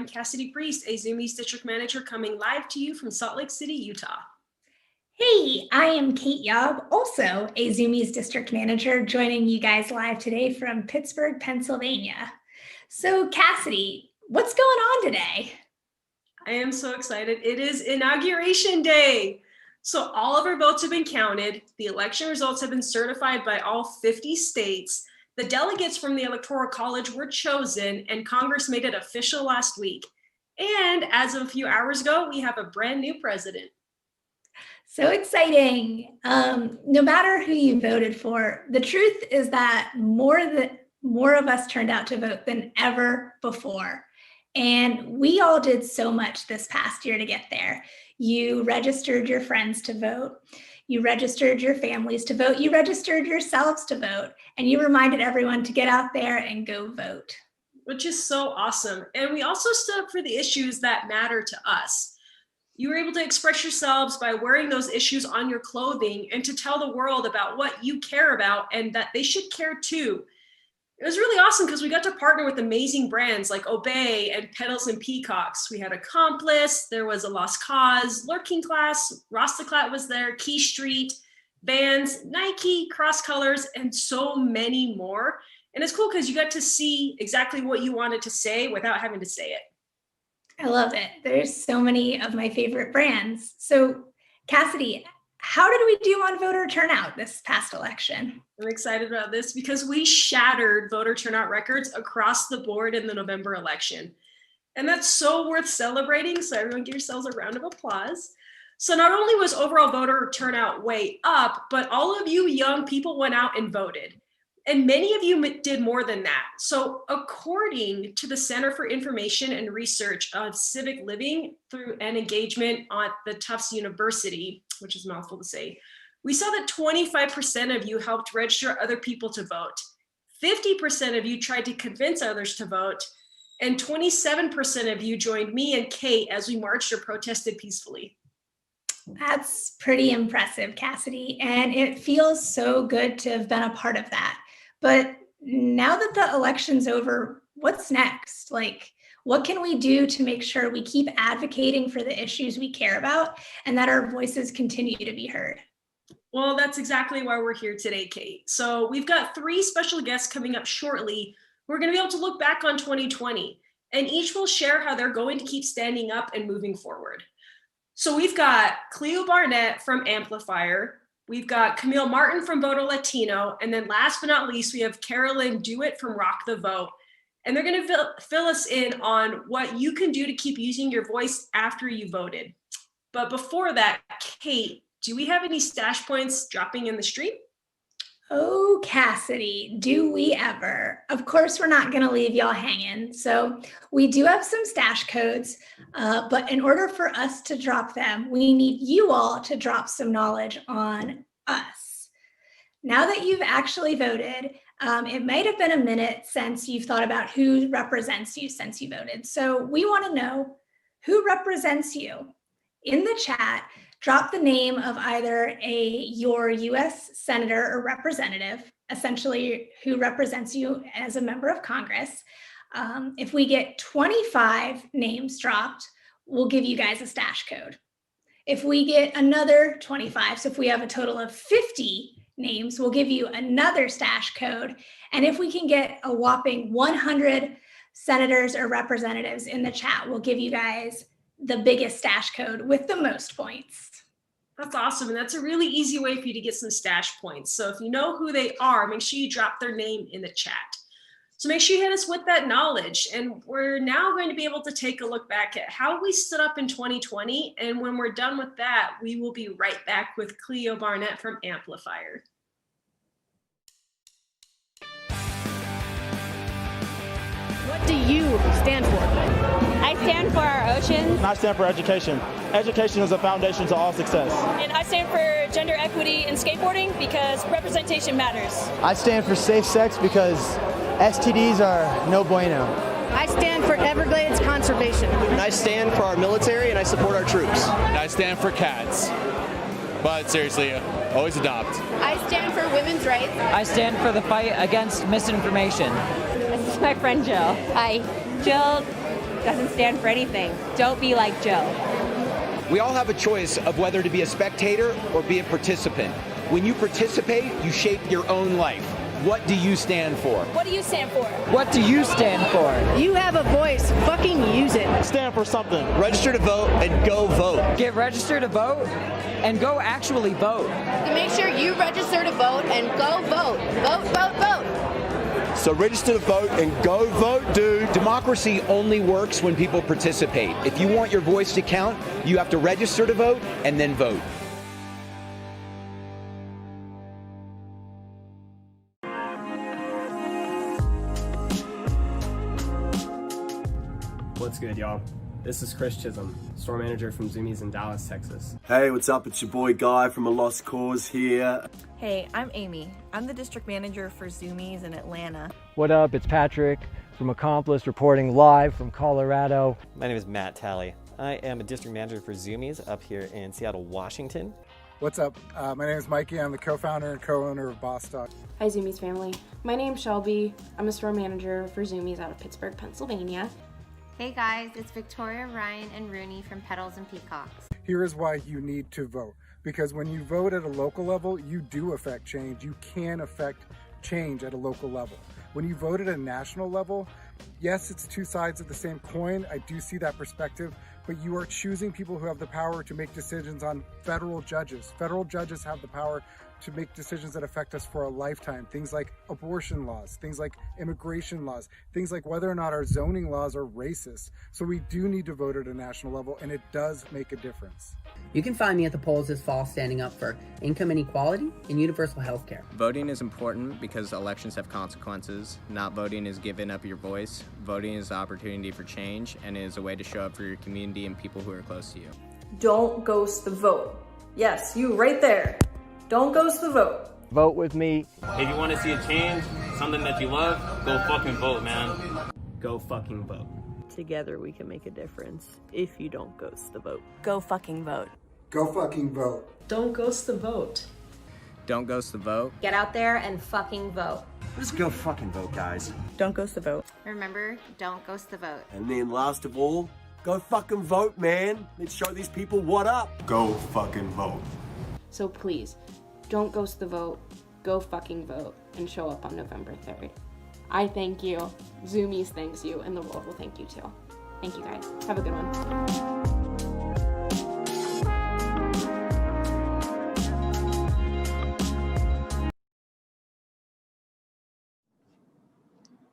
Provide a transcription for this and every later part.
am Cassidy Priest, a Zumiez District Manager coming live to you from Salt Lake City, Utah. Hey, I am Kate Yob, also a Zumiez District Manager, joining you guys live today from Pittsburgh, Pennsylvania. So Cassidy, what's going on today? I am so excited. It is Inauguration Day. So all of our votes have been counted. The election results have been certified by all 50 states. The delegates from the Electoral College were chosen, and Congress made it official last week. And as of a few hours ago, we have a brand new president. So exciting. No matter who you voted for, the truth is that more of us turned out to vote than ever before. And we all did so much this past year to get there. You registered your friends to vote. You registered your families to vote. You registered yourselves to vote. And you reminded everyone to get out there and go vote. Which is so awesome. And we also stood up for the issues that matter to us. You were able to express yourselves by wearing those issues on your clothing and to tell the world about what you care about and that they should care too. It was really awesome because we got to partner with amazing brands like Obey and Petals and Peacocks. We had Accomplice, there was a Lost Cause, Lurking Class, Rostaclat was there, Key Street, Vans, Nike, Cross Colors, and so many more. And it's cool because you got to see exactly what you wanted to say without having to say it. I love it. There's so many of my favorite brands. So Cassidy, how did we do on voter turnout this past election? I'm excited about this because we shattered voter turnout records across the board in the November election. And that's so worth celebrating. So everyone give yourselves a round of applause. So not only was overall voter turnout way up, but all of you young people went out and voted. And many of you did more than that. So according to the Center for Information and Research of Civic Living through an engagement at the Tufts University, which is a mouthful to say, we saw that 25% of you helped register other people to vote. 50% of you tried to convince others to vote. And 27% of you joined me and Kate as we marched or protested peacefully. That's pretty impressive, Cassidy. And it feels so good to have been a part of that. But now that the election's over, what's next? Like, what can we do to make sure we keep advocating for the issues we care about and that our voices continue to be heard? Well, that's exactly why we're here today, Kate. So we've got 3 special guests coming up shortly. We're going to be able to look back on 2020, and each will share how they're going to keep standing up and moving forward. So we've got Cleo Barnett from Amplifier. We've got Camille Martin from Voto Latino. And then last but not least, we have Carolyn Dewitt from Rock the Vote. And they're going to fill us in on what you can do to keep using your voice after you voted. But before that, Kate, do we have any stash points dropping in the street? Oh, Cassidy, do we ever? Of course, we're not going to leave y'all hanging. So we do have some stash codes, but in order for us to drop them, we need you all to drop some knowledge on us. Now that you've actually voted, it might have been a minute since you've thought about who represents you since you voted. So we want to know who represents you. In the chat, drop the name of either your U.S. senator or representative, essentially who represents you as a member of Congress. If we get 25 names dropped, we'll give you guys a stash code. If we get another 25, so if we have a total of 50 names, we'll give you another stash code. And if we can get a whopping 100 senators or representatives in the chat, we'll give you guys the biggest stash code with the most points. That's awesome. And that's a really easy way for you to get some stash points. So if you know who they are, make sure you drop their name in the chat. So make sure you hit us with that knowledge. And we're now going to be able to take a look back at how we stood up in 2020. And when we're done with that, we will be right back with Cleo Barnett from Amplifier. What do you stand for? I stand for our oceans. I stand for education. Education is a foundation to all success. And I stand for gender equity in skateboarding because representation matters. I stand for safe sex because STDs are no bueno. I stand for Everglades conservation. I stand for our military and I support our troops. I stand for cats. But seriously, always adopt. I stand for women's rights. I stand for the fight against misinformation. This is my friend Jill. Hi. Jill doesn't stand for anything. Don't be like Joe. We all have a choice of whether to be a spectator or be a participant. When you participate, you shape your own life. What do you stand for? What do you stand for? What do you stand for? You have a voice. Fucking use it. Stand for something. Register to vote and go vote. Get registered to vote and go actually vote. So make sure you register to vote and go vote. Vote, vote, vote. So register to vote and go vote, dude. Democracy only works when people participate. If you want your voice to count, you have to register to vote and then vote. What's good, y'all? This is Chris Chisholm, store manager from Zumiez in Dallas, Texas. Hey, what's up? It's your boy Guy from A Lost Cause here. Hey, I'm Amy. I'm the district manager for Zumiez in Atlanta. What up? It's Patrick from Accomplice reporting live from Colorado. My name is Matt Talley. I am a district manager for Zumiez up here in Seattle, Washington. What's up? My name is Mikey. I'm the co-founder and co-owner of Boss Talk. Hi, Zumiez family. My name's Shelby. I'm a store manager for Zumiez out of Pittsburgh, Pennsylvania. Hey guys, it's Victoria, Ryan, and Rooney from Petals and Peacocks. Here is why you need to vote. Because when you vote at a local level, you do affect change. You can affect change at a local level. When you vote at a national level, yes, it's two sides of the same coin. I do see that perspective, but you are choosing people who have the power to make decisions on federal judges. Federal judges have the power to make decisions that affect us for a lifetime. Things like abortion laws, things like immigration laws, things like whether or not our zoning laws are racist. So we do need to vote at a national level, and it does make a difference. You can find me at the polls this fall standing up for income inequality and universal health care. Voting is important because elections have consequences. Not voting is giving up your voice. Voting is the opportunity for change and is a way to show up for your community and people who are close to you. Don't ghost the vote. Yes, you right there. Don't ghost the vote. Vote with me. If you want to see a change, something that you love, go fucking vote, man. Go fucking vote. Together we can make a difference if you don't ghost the vote. Go fucking vote. Go fucking vote. Don't ghost the vote. Don't ghost the vote. Get out there and fucking vote. Just go fucking vote, guys. Don't ghost the vote. Remember, don't ghost the vote. And then last of all, go fucking vote, man. Let's show these people what up. Go fucking vote. So please, don't ghost the vote, go fucking vote, and show up on November 3rd. I thank you, Zumiez thanks you, and the world will thank you too. Thank you guys. Have a good one.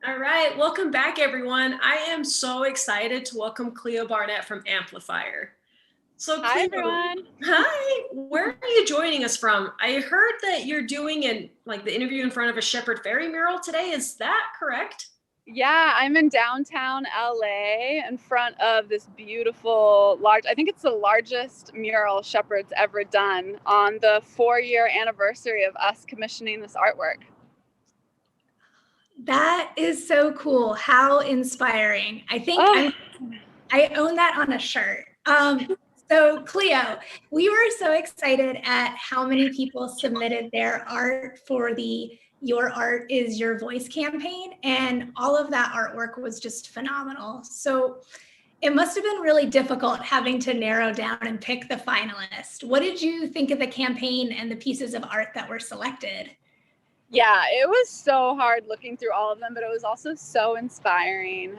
All right, welcome back, everyone. I am so excited to welcome Cleo Barnett from Amplifier. So Hi, Cleo, everyone. Hi, where are you joining us from? I heard that you're doing the interview in front of a Shepherd Ferry mural today. Is that correct? Yeah, I'm in downtown LA in front of this beautiful, I think it's the largest mural Shepherd's ever done on the 4-year anniversary of us commissioning this artwork. That is so cool. How inspiring. I think I own that on a shirt. So Cleo, we were so excited at how many people submitted their art for the Your Art is Your Voice campaign, and all of that artwork was just phenomenal. So it must have been really difficult having to narrow down and pick the finalists. What did you think of the campaign and the pieces of art that were selected? Yeah, it was so hard looking through all of them, but it was also so inspiring.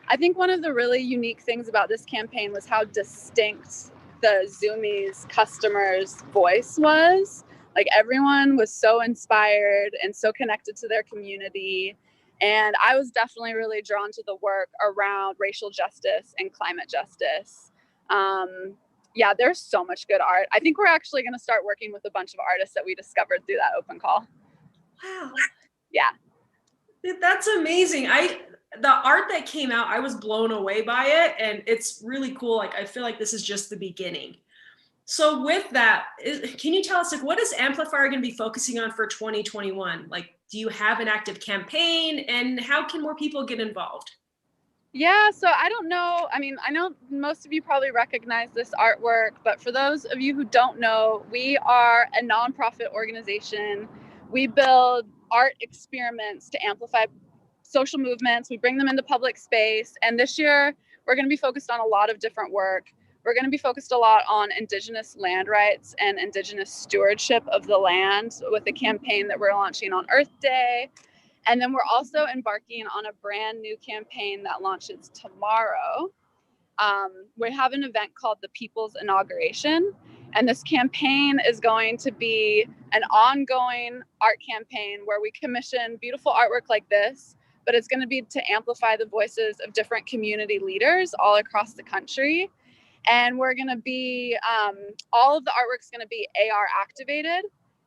I think one of the really unique things about this campaign was how distinct the Zumiez customers' voice was. Like, everyone was so inspired and so connected to their community. And I was definitely really drawn to the work around racial justice and climate justice. Yeah, there's so much good art. I think we're actually going to start working with a bunch of artists that we discovered through that open call. Wow. Yeah. That's amazing. The art that came out, I was blown away by it, and it's really cool. Like, I feel like this is just the beginning. So with that, can you tell us, what is Amplifier going to be focusing on for 2021? Like, do you have an active campaign, and how can more people get involved? Yeah, so I don't know. I mean, I know most of you probably recognize this artwork, but for those of you who don't know, we are a nonprofit organization. We build art experiments to amplify social movements. We bring them into public space. And this year, we're going to be focused on a lot of different work. We're going to be focused a lot on Indigenous land rights and Indigenous stewardship of the land with a campaign that we're launching on Earth Day. And then we're also embarking on a brand new campaign that launches tomorrow. We have an event called the People's Inauguration. And this campaign is going to be an ongoing art campaign where we commission beautiful artwork like this, but it's going to be to amplify the voices of different community leaders all across the country. And we're going to be, all of the artwork's going to be AR activated.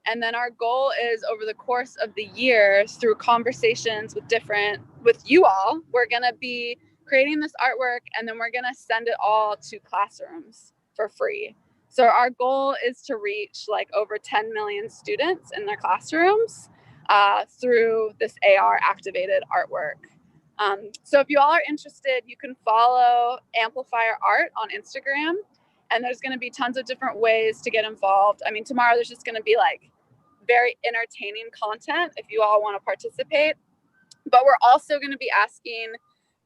And then our goal is over the course of the year, through conversations with you all, we're going to be creating this artwork, and then we're going to send it all to classrooms for free. So our goal is to reach like over 10 million students in their classrooms through this AR activated artwork. So if you all are interested, you can follow Amplifier Art on Instagram, and there's going to be tons of different ways to get involved. I mean, tomorrow there's just going to be like very entertaining content if you all want to participate, but we're also going to be asking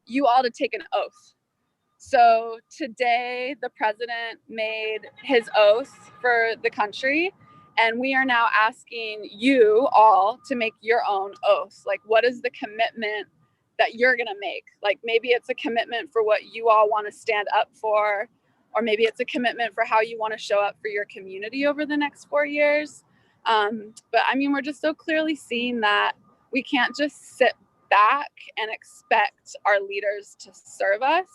you all to take an oath. So today the president made his oath for the country, and we are now asking you all to make your own oath. Like, what is the commitment that you're going to make? Like, maybe it's a commitment for what you all want to stand up for, or maybe it's a commitment for how you want to show up for your community over the next 4 years. But I mean, we're just so clearly seeing that we can't just sit back and expect our leaders to serve us.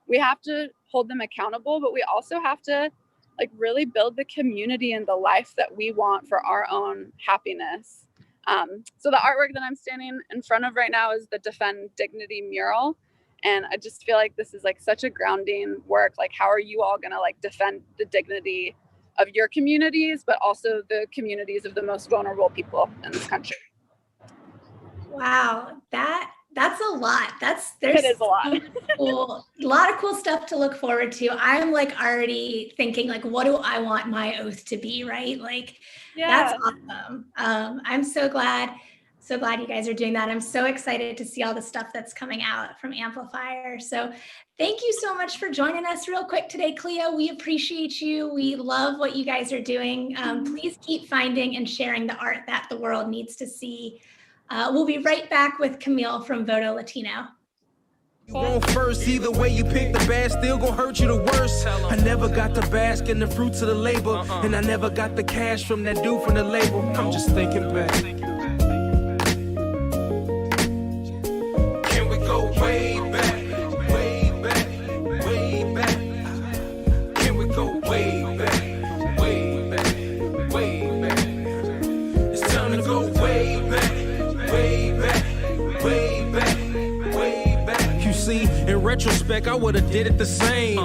We have to hold them accountable, but we also have to like really build the community and the life that we want for our own happiness. So the artwork that I'm standing in front of right now is the Defend Dignity mural. And I just feel like this is like such a grounding work. Like, how are you all gonna like defend the dignity of your communities, but also the communities of the most vulnerable people in this country? Wow, that's a lot. It is a lot. A lot of cool stuff to look forward to. I'm like already thinking like, what do I want my oath to be, right? Like, Yeah. that's awesome. I'm so glad you guys are doing that. I'm so excited to see all the stuff that's coming out from Amplifier. So thank you so much for joining us real quick today, Cleo. We appreciate you. We love what you guys are doing. Please keep finding and sharing the art that the world needs to see. We'll be right back with Camille from Voto Latino. You won't first, either way you pick, the bad still gonna hurt you the worst. I never got the bask in the fruits of the labor, and I never got the cash from that dude from the label. I'm just thinking back. Can we go way back, way back, way back? Can we go way back, way back, way back? It's time to go way back, way back, way back, way back. You see, in retrospect, I would've did it the same.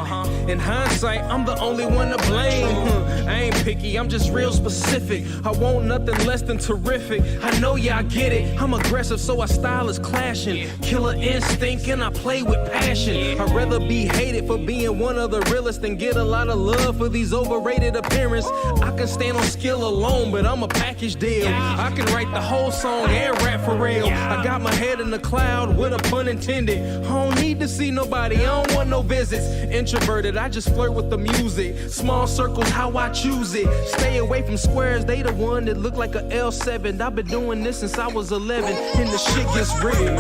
In hindsight, I'm the only one to blame. I ain't picky, I'm just real specific. I want nothing less than terrific. I know y'all get it. I'm aggressive, so our style is clashing. Killer instinct, and I play with passion. I'd rather be hated for being one of the realest than get a lot of love for these overrated appearances. I can stand on skill alone, but I'm a package deal. I can write the whole song and rap for real. I got my head in the cloud with a pun intended. I don't need to see nobody, I don't want no visits. Introverted, I just flirt with the music. Small circles, how I choose it. Stay away from squares, they the one that look like a L7. I've been doing this since I was 11, and the shit gets real.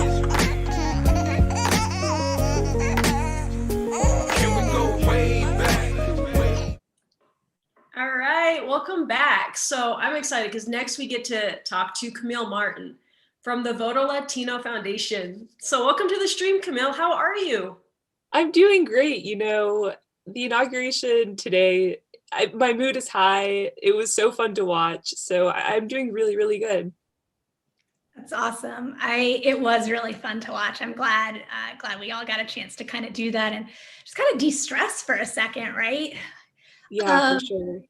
Can we go way back? All right, welcome back. So I'm excited because next we get to talk to Camille Martin from the Voto Latino Foundation. So welcome to the stream, Camille. How are you? I'm doing great. You know, the inauguration today, my mood is high. It was so fun to watch. So I'm doing really, really good. That's awesome. It was really fun to watch. I'm glad we all got a chance to kind of do that and just kind of de-stress for a second, right? Yeah, for sure.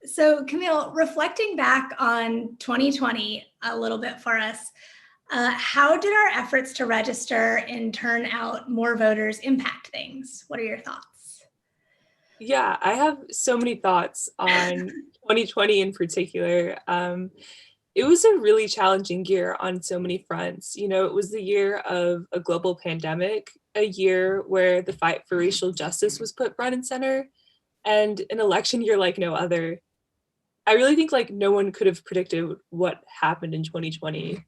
So Camille, reflecting back on 2020 a little bit for us, how did our efforts to register and turn out more voters impact things? What are your thoughts? Yeah, I have so many thoughts on 2020 in particular. It was a really challenging year on so many fronts. You know, it was the year of a global pandemic, a year where the fight for racial justice was put front and center, and an election year like no other. I really think like no one could have predicted what happened in 2020.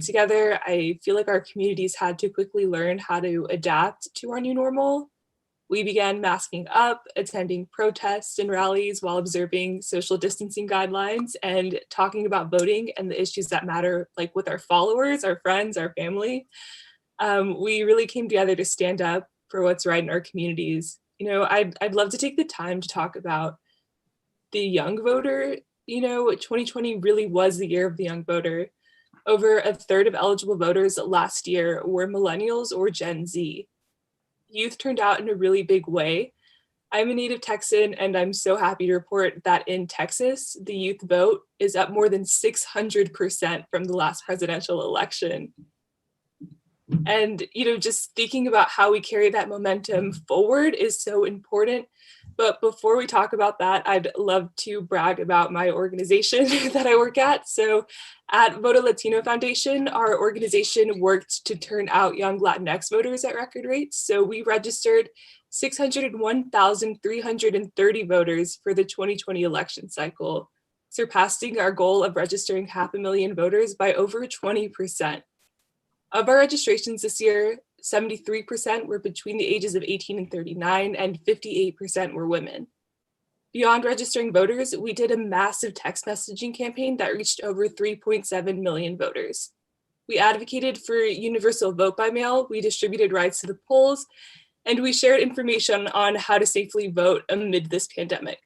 Together, I feel like our communities had to quickly learn how to adapt to our new normal. We began masking up, attending protests and rallies while observing social distancing guidelines and talking about voting and the issues that matter, like with our followers, our friends, our family. We really came together to stand up for what's right in our communities. You know, I'd love to take the time to talk about the young voter. You know, 2020 really was the year of the young voter. Over a third of eligible voters last year were millennials or Gen Z. Youth turned out in a really big way. I'm a native Texan, and I'm so happy to report that in Texas, the youth vote is up more than 600% from the last presidential election. And, you know, just thinking about how we carry that momentum forward is so important. But before we talk about that, I'd love to brag about my organization that I work at. So at Voto Latino Foundation, our organization worked to turn out young Latinx voters at record rates. So we registered 601,330 voters for the 2020 election cycle, surpassing our goal of registering 500,000 voters by over 20%. Of our registrations this year, 73% were between the ages of 18 and 39, and 58% were women. Beyond registering voters, we did a massive text messaging campaign that reached over 3.7 million voters. We advocated for universal vote by mail, we distributed rides to the polls, and we shared information on how to safely vote amid this pandemic.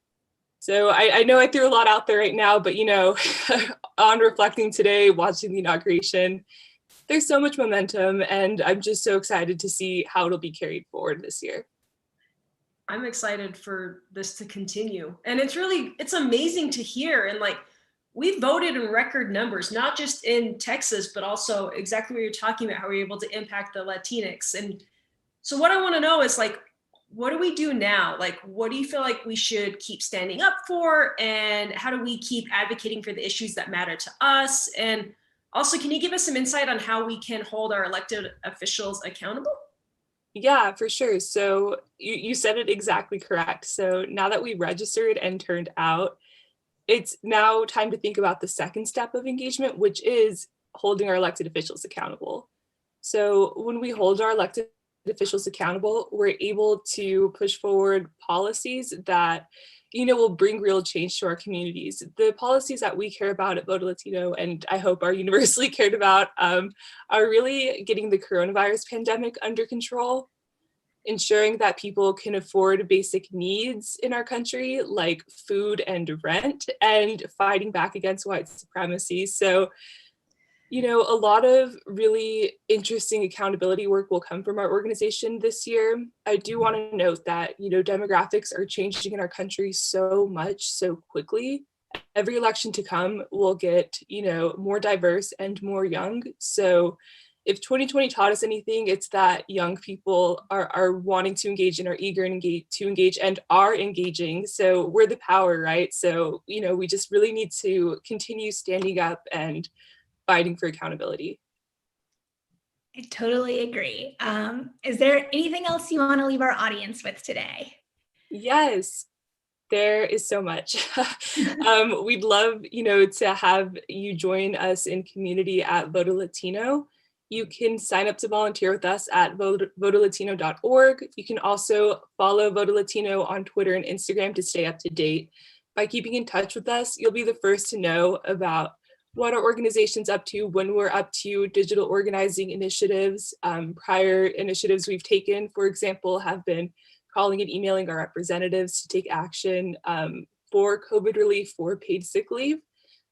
So I know I threw a lot out there right now, but you know, on reflecting today, watching the inauguration, there's so much momentum, and I'm just so excited to see how it'll be carried forward this year. I'm excited for this to continue. And it's amazing to hear. And like, we voted in record numbers, not just in Texas, but also exactly what you're talking about, how we're able to impact the Latinx. And so what I want to know is like, what do we do now? Like, what do you feel like we should keep standing up for? And how do we keep advocating for the issues that matter to us? And also, can you give us some insight on how we can hold our elected officials accountable? Yeah, for sure. So you said it exactly correct. So now that we registered and turned out, it's now time to think about the second step of engagement, which is holding our elected officials accountable. So when we hold our elected officials accountable, we're able to push forward policies that, you know, will bring real change to our communities. The policies that we care about at Voto Latino, and I hope are universally cared about, are really getting the coronavirus pandemic under control, ensuring that people can afford basic needs in our country, like food and rent, and fighting back against white supremacy. So, you know, a lot of really interesting accountability work will come from our organization this year. I do want to note that, you know, demographics are changing in our country so much, so quickly. Every election to come will get, you know, more diverse and more young. So if 2020 taught us anything, it's that young people are wanting to engage and are eager to engage and are engaging. So we're the power, right? So, you know, we just really need to continue standing up and fighting for accountability. I totally agree. Is there anything else you want to leave our audience with today? Yes, there is so much. We'd love, you know, to have you join us in community at Voto Latino. You can sign up to volunteer with us at votolatino.org. You can also follow Voto Latino on Twitter and Instagram to stay up to date. By keeping in touch with us, you'll be the first to know about what our organization's up to, when we're up to digital organizing initiatives. Prior initiatives we've taken, for example, have been calling and emailing our representatives to take action for COVID relief for paid sick leave.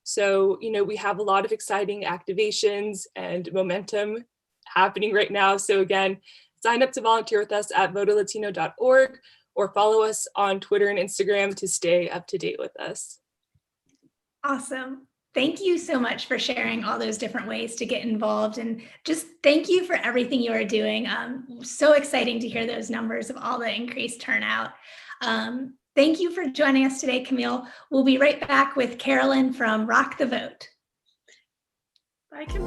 So, you know, we have a lot of exciting activations and momentum happening right now. So again, sign up to volunteer with us at votolatino.org or follow us on Twitter and Instagram to stay up to date with us. Awesome. Thank you so much for sharing all those different ways to get involved, and just thank you for everything you are doing. So exciting to hear those numbers of all the increased turnout. Thank you for joining us today, Camille. We'll be right back with Carolyn from Rock the Vote. I can.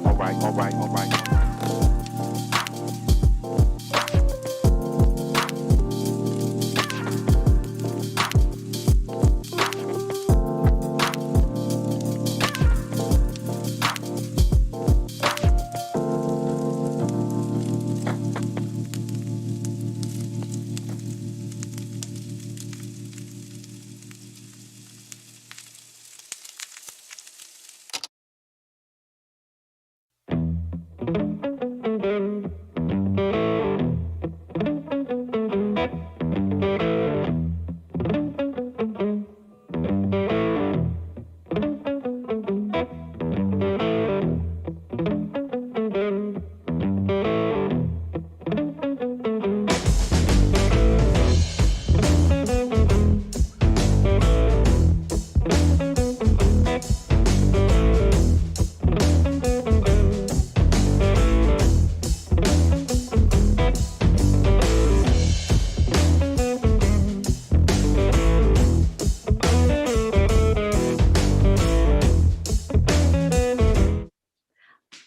All right.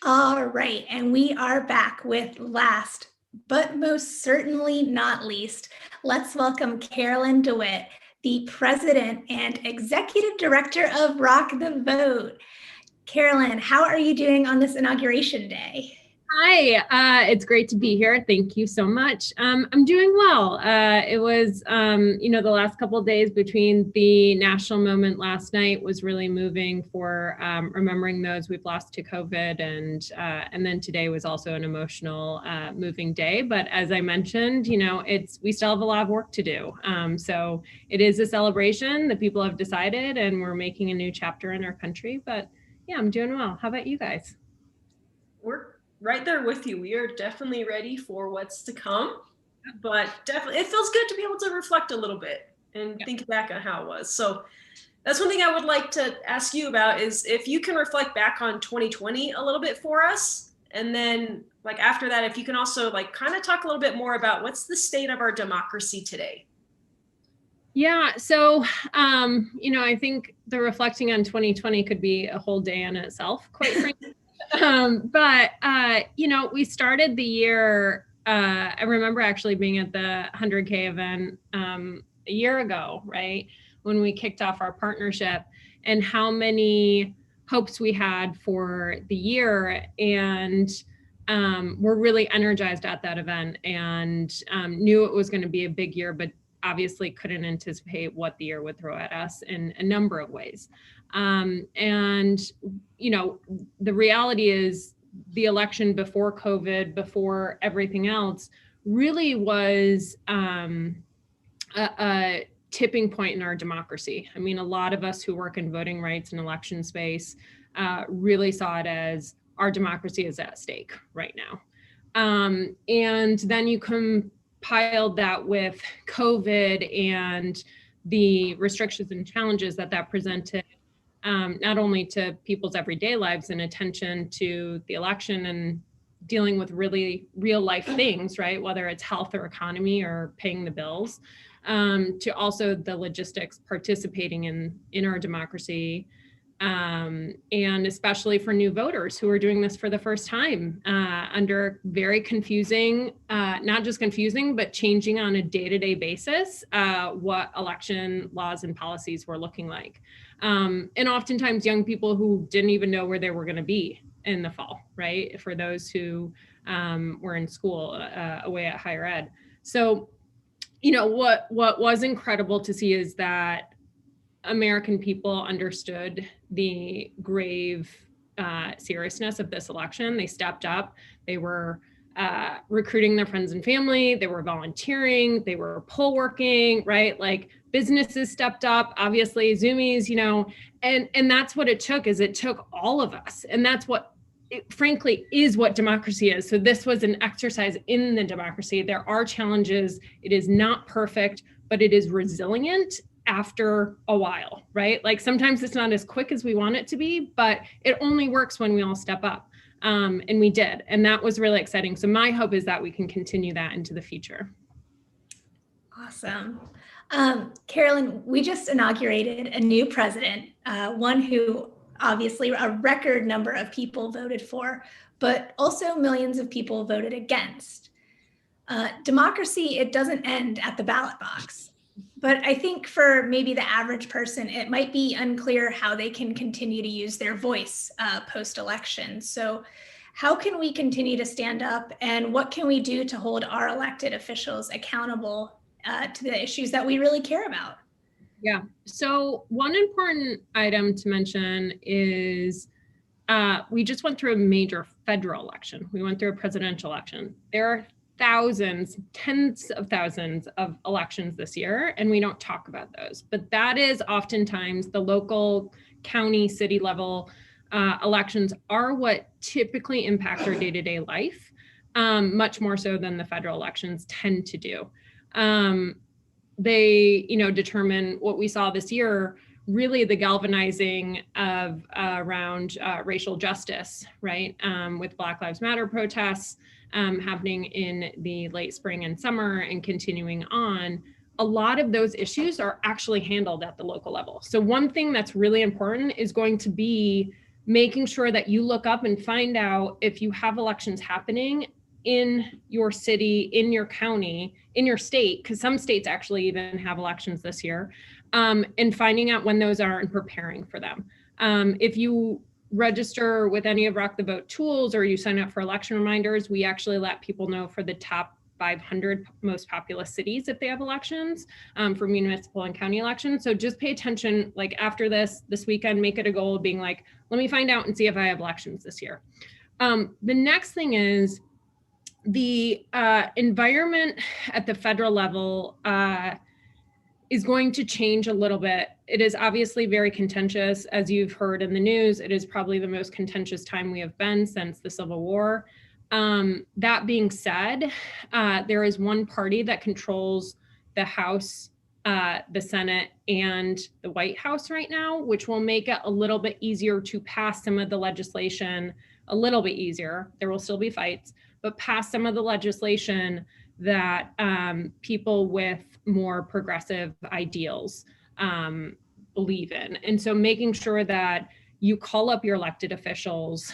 All right, and we are back with last, but most certainly not least, let's welcome Carolyn DeWitt, the President and Executive Director of Rock the Vote. Carolyn, how are you doing on this Inauguration Day? Hi, it's great to be here. Thank you so much. I'm doing well. It was, the last couple of days between the national moment last night was really moving for remembering those we've lost to COVID, and then today was also an emotional, moving day. But as I mentioned, we still have a lot of work to do. So it is a celebration that people have decided, and we're making a new chapter in our country. But yeah, I'm doing well. How about you guys? We're right there with you. We are definitely ready for what's to come, but definitely it feels good to be able to reflect a little bit and think back on how it was. So that's one thing I would like to ask you about, is if you can reflect back on 2020 a little bit for us, and then after that, if you can also kind of talk a little bit more about what's the state of our democracy today. Yeah, so I think the reflecting on 2020 could be a whole day in itself, quite frankly. But we started the year, I remember actually being at the 100K event a year ago, right? When we kicked off our partnership, and how many hopes we had for the year. And we're really energized at that event, and knew it was going to be a big year, but obviously couldn't anticipate what the year would throw at us in a number of ways. The reality is the election before COVID, before everything else, really was a tipping point in our democracy. I mean, a lot of us who work in voting rights and election space really saw it as our democracy is at stake right now. And then you compiled that with COVID and the restrictions and challenges that presented, not only to people's everyday lives and attention to the election and dealing with really real life things, right? Whether it's health or economy or paying the bills, to also the logistics participating in our democracy. And especially for new voters who are doing this for the first time under very confusing, not just confusing, but changing on a day-to-day basis, what election laws and policies were looking like. And oftentimes young people who didn't even know where they were going to be in the fall, right? For those who were in school away at higher ed. So, what was incredible to see is that American people understood the grave seriousness of this election. They stepped up. They were recruiting their friends and family. They were volunteering. They were poll working, right? Businesses stepped up, obviously, Zumiez, and that's what it took. It took all of us. And that's what, frankly, is what democracy is. So this was an exercise in the democracy. There are challenges. It is not perfect, but it is resilient after a while, right? Like sometimes it's not as quick as we want it to be, but it only works when we all step up. And we did. And that was really exciting. So my hope is that we can continue that into the future. Awesome. Carolyn, we just inaugurated a new president, one who obviously a record number of people voted for, but also millions of people voted against. Democracy, it doesn't end at the ballot box. But I think for maybe the average person, it might be unclear how they can continue to use their voice post-election. So how can we continue to stand up, and what can we do to hold our elected officials accountable to the issues that we really care about? Yeah, so one important item to mention is we just went through a major federal election. We went through a presidential election. There are thousands, tens of thousands of elections this year, and we don't talk about those. But that is oftentimes the local, county, city level elections are what typically impact our day-to-day life, much more so than the federal elections tend to do. They, determine what we saw this year, really the galvanizing of around racial justice, right? With Black Lives Matter protests happening in the late spring and summer and continuing on, a lot of those issues are actually handled at the local level. So one thing that's really important is going to be making sure that you look up and find out if you have elections happening in your city, in your county, in your state, because some states actually even have elections this year, and finding out when those are and preparing for them. If you register with any of Rock the Vote tools or you sign up for election reminders, we actually let people know for the top 500 most populous cities if they have elections for municipal and county elections. So just pay attention, like after this weekend, make it a goal of being like, let me find out and see if I have elections this year. The next thing is the environment at the federal level is going to change a little bit. It is obviously very contentious, as you've heard in the news. It is probably the most contentious time we have been since the Civil War. That being said, there is one party that controls the House, the Senate, and the White House right now, which will make it a little bit easier to pass some of the legislation, a little bit easier. There will still be fights, but pass some of the legislation that people with more progressive ideals believe in. And so making sure that you call up your elected officials,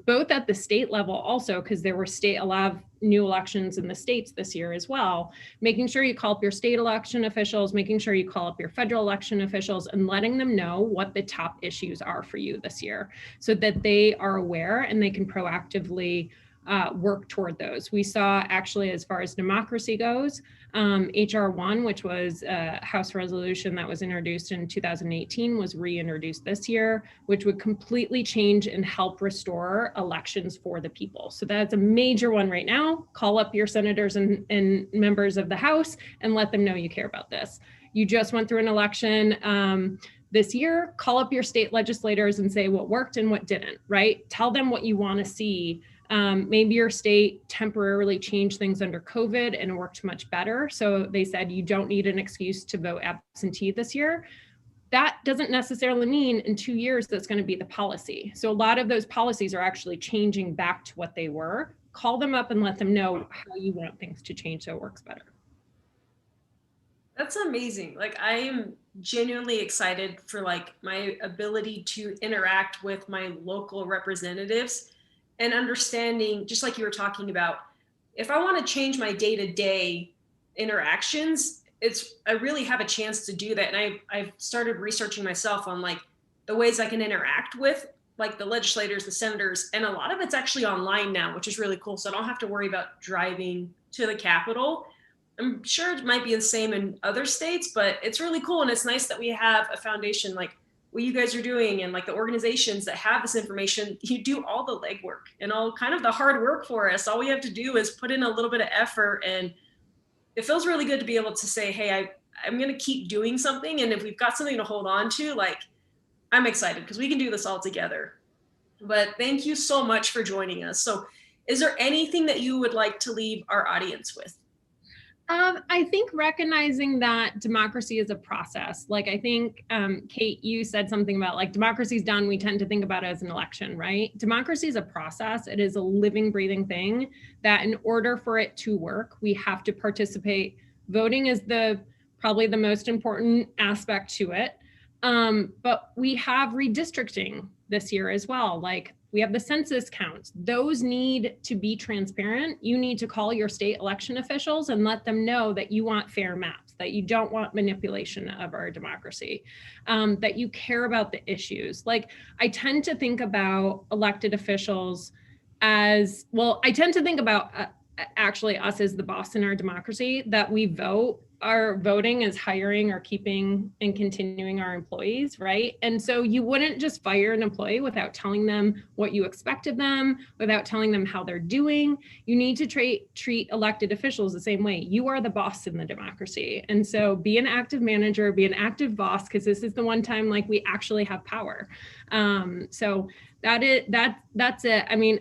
both at the state level also, because there were a lot of new elections in the states this year as well, making sure you call up your state election officials, making sure you call up your federal election officials and letting them know what the top issues are for you this year so that they are aware and they can proactively work toward those. We saw actually, as far as democracy goes, HR 1, which was a House resolution that was introduced in 2018, was reintroduced this year, which would completely change and help restore elections for the people. So that's a major one right now. Call up your senators and members of the House and let them know you care about this. You just went through an election this year. Call up your state legislators and say what worked and what didn't, right? Tell them what you want to see. Maybe your state temporarily changed things under COVID and it worked much better. So they said you don't need an excuse to vote absentee this year. That doesn't necessarily mean in 2 years that's going to be the policy. So a lot of those policies are actually changing back to what they were. Call them up and let them know how you want things to change so it works better. That's amazing. Like, I am genuinely excited for like my ability to interact with my local representatives and understanding, just like you were talking about, if I want to change my day-to-day interactions, I really have a chance to do that. And I've started researching myself on like the ways I can interact with like the legislators, the senators, and a lot of it's actually online now, which is really cool. So I don't have to worry about driving to the Capitol. I'm sure it might be the same in other states, but it's really cool. And it's nice that we have a foundation like what you guys are doing and like the organizations that have this information. You do all the legwork and all kind of the hard work for us. All we have to do is put in a little bit of effort, and it feels really good to be able to say, hey, I'm going to keep doing something. And if we've got something to hold on to, like, I'm excited because we can do this all together. But thank you so much for joining us. So is there anything that you would like to leave our audience with? I think recognizing that democracy is a process. Like I think, Kate, you said something about like democracy's done. We tend to think about it as an election, right? Democracy is a process. It is a living, breathing thing that in order for it to work, we have to participate. Voting is probably the most important aspect to it. But we have redistricting this year as well. Like we have the census counts. Those need to be transparent. You need to call your state election officials and let them know that you want fair maps, that you don't want manipulation of our democracy, that you care about the issues. Like I tend to think about elected officials as, well, I tend to think about actually us as the boss in our democracy, that we vote. Our voting is hiring or keeping and continuing our employees, right? And so you wouldn't just fire an employee without telling them what you expect of them, without telling them how they're doing. You need to treat elected officials the same way. You are the boss in the democracy. And so be an active manager, be an active boss, because this is the one time like we actually have power. So that's it. I mean,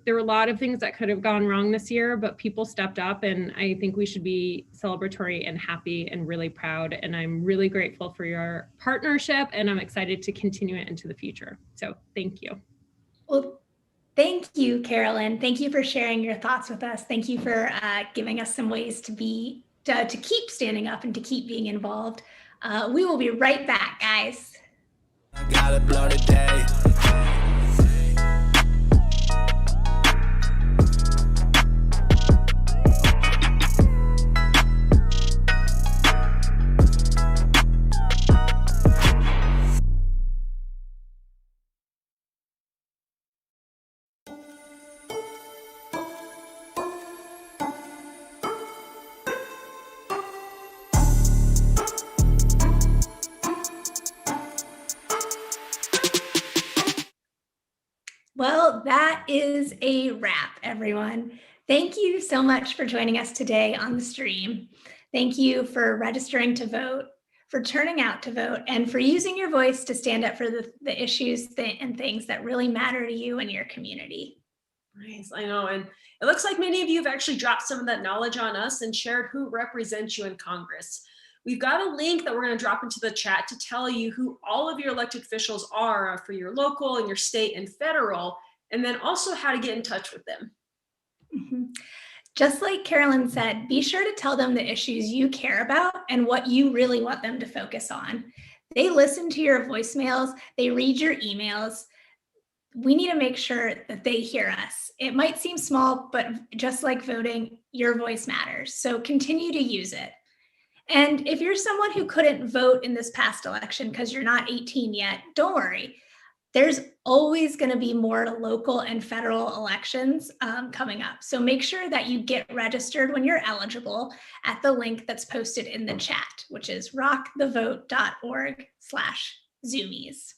there were a lot of things that could have gone wrong this year, but people stepped up, and I think we should be celebratory and happy and really proud. And I'm really grateful for your partnership, and I'm excited to continue it into the future. So thank you. Well, thank you, Carolyn. Thank you for sharing your thoughts with us. Thank you for giving us some ways to keep standing up and to keep being involved. We will be right back, guys. I gotta blow today. Well, that is a wrap, everyone. Thank you so much for joining us today on the stream. Thank you for registering to vote, for turning out to vote, and for using your voice to stand up for the issues and things that really matter to you and your community. Nice, I know. And it looks like many of you have actually dropped some of that knowledge on us and shared who represents you in Congress. We've got a link that we're going to drop into the chat to tell you who all of your elected officials are for your local and your state and federal, and then also how to get in touch with them. Mm-hmm. Just like Carolyn said, be sure to tell them the issues you care about and what you really want them to focus on. They listen to your voicemails, they read your emails. We need to make sure that they hear us. It might seem small, but just like voting, your voice matters. So continue to use it. And if you're someone who couldn't vote in this past election because you're not 18 yet, don't worry. There's always going to be more local and federal elections coming up. So make sure that you get registered when you're eligible at the link that's posted in the chat, which is rockthevote.org/Zumiez.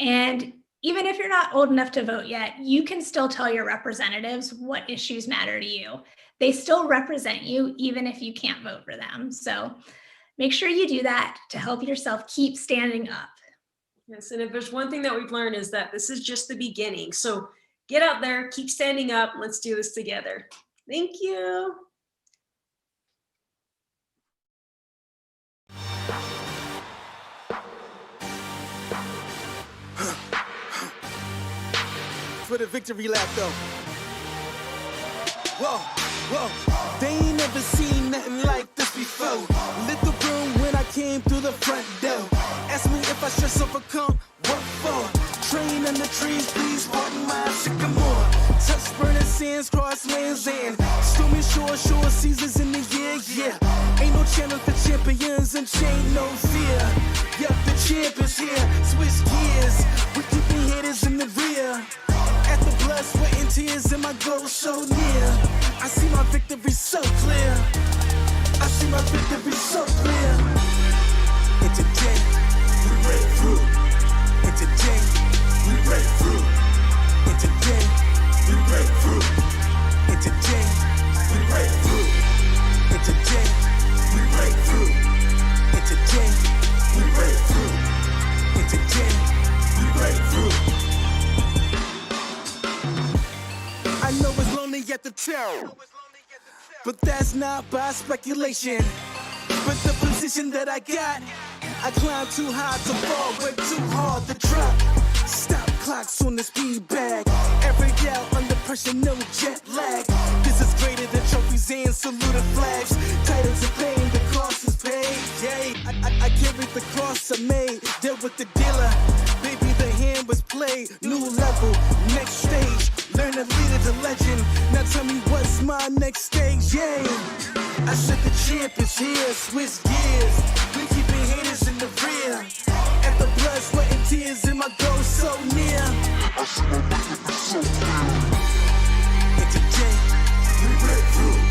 And even if you're not old enough to vote yet, you can still tell your representatives what issues matter to you. They still represent you, even if you can't vote for them. So make sure you do that to help yourself keep standing up. Yes, and if there's one thing that we've learned is that this is just the beginning. So get out there, keep standing up. Let's do this together. Thank you. For the victory lap though. Whoa, whoa, they ain't never seen nothing like this before. Lit the room when I came through the front door. Ask me if I stress overcome, what for? Train in the trees, please pardon my sycamore. Touch burning sands, cross lands and stormy shore seasons in the year, yeah. Ain't no channel for champions and chain no fear. Yup, the champ is here, switch gears. We keeping haters in the rear. At the blood, sweat, and tears, and my goal so near. I see my victory so clear. I see my victory so clear. And today, we break through. And today, we break through. And today, we break through. And today, we break through. And today, we break through. And today, we break through. And today, we break through. I know it's lonely at the top. but that's not by speculation. But the position that I got, I climb too high to fall, work too hard to drop. Stop clocks on the speed bag. Every yell under pressure, no jet lag. This is greater than trophies and saluted flags. Titles of fame, the cost is paid. Yay, I carried the cross I made. Dealt with the dealer, baby, the hand was played. New level, next stage. Learn to lead it to legend. Now tell me what's my next stage, yay. I said the champ is here, switch gears. We keeping haters in the rear. At the blood, sweat, and tears, and my goal so near. I see my so clear. It's a J, we break through.